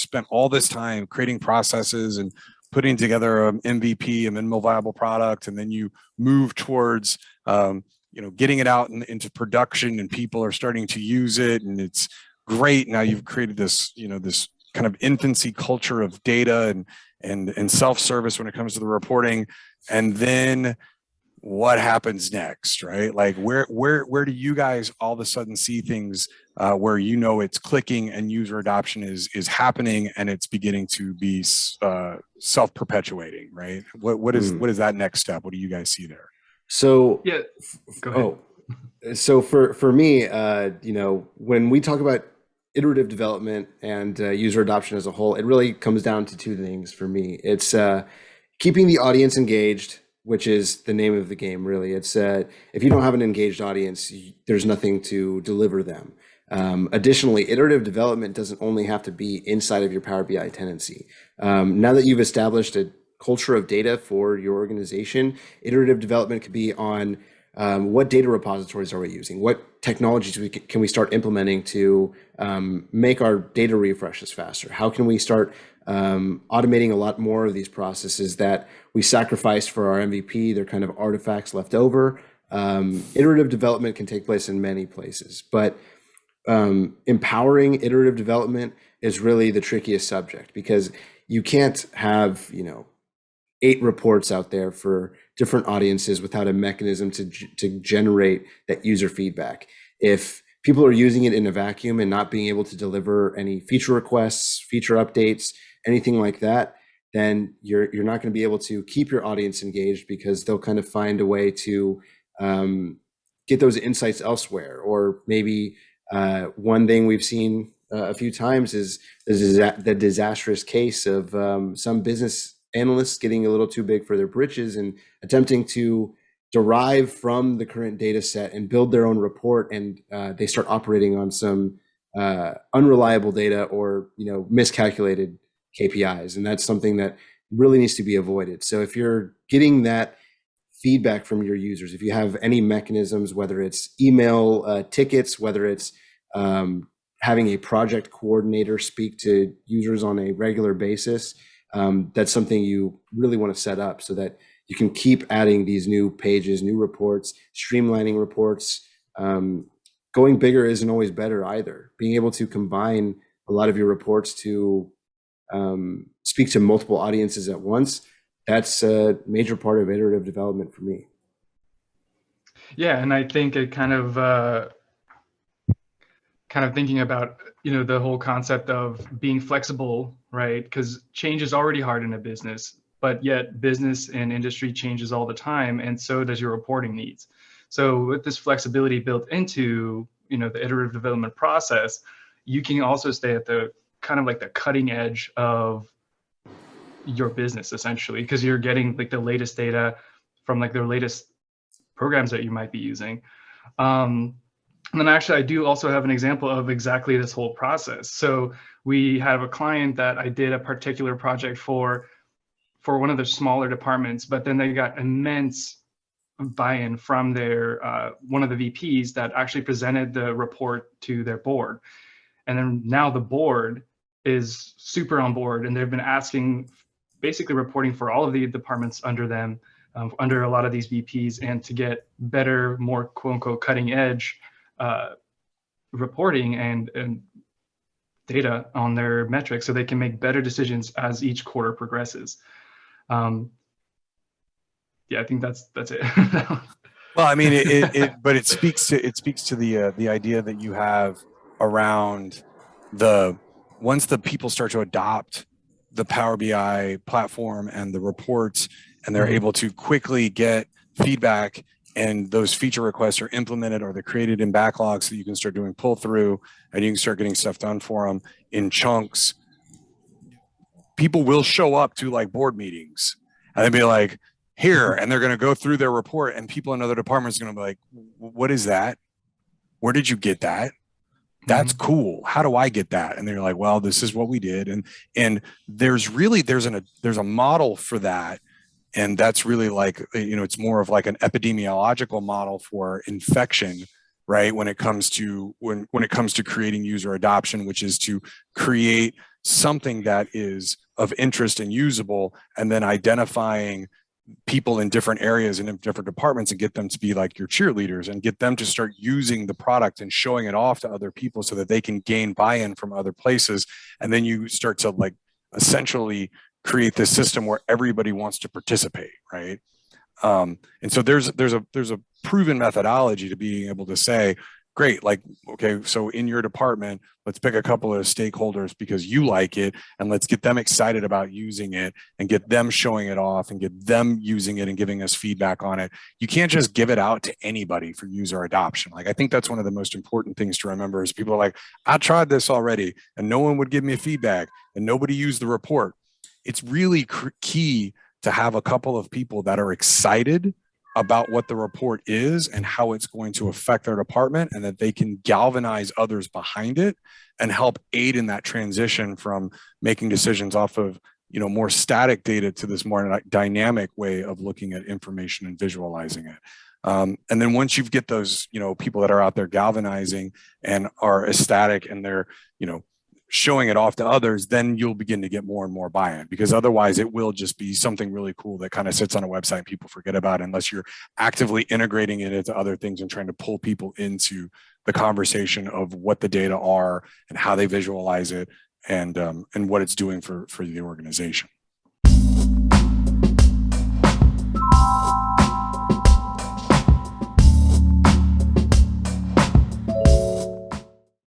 spent all this time creating processes and putting together an MVP, a minimal viable product, and then you move towards getting it out into production, and people are starting to use it, and it's great. Now you've created this, this kind of infancy culture of data and self-service when it comes to the reporting. And then what happens next, right? Like where do you guys all of a sudden see things where it's clicking and user adoption is happening and it's beginning to be self-perpetuating, right? What is that next step? What do you guys see there? So yeah, go ahead. So for me, when we talk about iterative development and user adoption as a whole, it really comes down to two things for me. It's keeping the audience engaged, which is the name of the game, really. It's if you don't have an engaged audience, there's nothing to deliver them. Additionally, iterative development doesn't only have to be inside of your Power BI tenancy. Now that you've established a culture of data for your organization, iterative development could be on what data repositories are we using? What technologies can we start implementing to make our data refreshes faster? How can we start automating a lot more of these processes that we sacrificed for our MVP? They're kind of artifacts left over. Iterative development can take place in many places, but empowering iterative development is really the trickiest subject, because you can't have 8 reports out there for different audiences without a mechanism to generate that user feedback. If people are using it in a vacuum and not being able to deliver any feature requests, feature updates, anything like that, then you're not going to be able to keep your audience engaged, because they'll kind of find a way to get those insights elsewhere. Or maybe one thing we've seen a few times is the disastrous case of some business analysts getting a little too big for their britches and attempting to derive from the current data set and build their own report, and they start operating on some unreliable data or miscalculated KPIs, and that's something that really needs to be avoided. So if you're getting that feedback from your users, if you have any mechanisms, whether it's email tickets, whether it's having a project coordinator speak to users on a regular basis, that's something you really want to set up so that you can keep adding these new pages, new reports, streamlining reports. Going bigger isn't always better either. Being able to combine a lot of your reports to speak to multiple audiences at once, that's a major part of iterative development for me. Yeah, and I think it kind of thinking about the whole concept of being flexible, right? Because change is already hard in a business, but yet business and industry changes all the time, and so does your reporting needs. So with this flexibility built into the iterative development process, you can also stay at the kind of like the cutting edge of your business, essentially, because you're getting like the latest data from like their latest programs that you might be using. And then actually, I do also have an example of exactly this whole process. So we have a client that I did a particular project for one of the smaller departments, but then they got immense buy-in from their one of the VPs that actually presented the report to their board. And then now the board is super on board, and they've been asking, basically reporting for all of the departments under them, under a lot of these VPs, and to get better, more quote unquote cutting edge reporting and data on their metrics, so they can make better decisions as each quarter progresses. Yeah, I think that's it. Well, I mean, but it speaks to the idea that you have around once the people start to adopt the Power BI platform and the reports, and they're able to quickly get feedback, and those feature requests are implemented or they're created in backlogs, so you can start doing pull through and you can start getting stuff done for them in chunks. People will show up to like board meetings and they'll be like, here, and they're going to go through their report, and people in other departments are going to be like, what is that? Where did you get that? That's cool. How do I get that? And they're like, well, this is what we did. And there's a model for that. And that's really like, it's more of like an epidemiological model for infection, right? When it comes to creating user adoption, which is to create something that is of interest and usable, and then identifying people in different areas and in different departments and get them to be like your cheerleaders and get them to start using the product and showing it off to other people so that they can gain buy-in from other places. And then you start to like essentially create this system where everybody wants to participate, right? And so there's a proven methodology to being able to say, great, like, okay, so in your department, let's pick a couple of stakeholders because you like it, and let's get them excited about using it and get them showing it off and get them using it and giving us feedback on it. You can't just give it out to anybody for user adoption. Like, I think that's one of the most important things to remember is people are like, I tried this already and no one would give me feedback and nobody used the report. It's really key to have a couple of people that are excited about what the report is and how it's going to affect their department, and that they can galvanize others behind it and help aid in that transition from making decisions off of, you know, more static data to this more dynamic way of looking at information and visualizing it. And then once you get those, you know, people that are out there galvanizing and are ecstatic and they're, you know, showing it off to others, then you'll begin to get more and more buy-in, because otherwise it will just be something really cool that kind of sits on a website and people forget about it, unless you're actively integrating it into other things and trying to pull people into the conversation of what the data are and how they visualize it and what it's doing for the organization.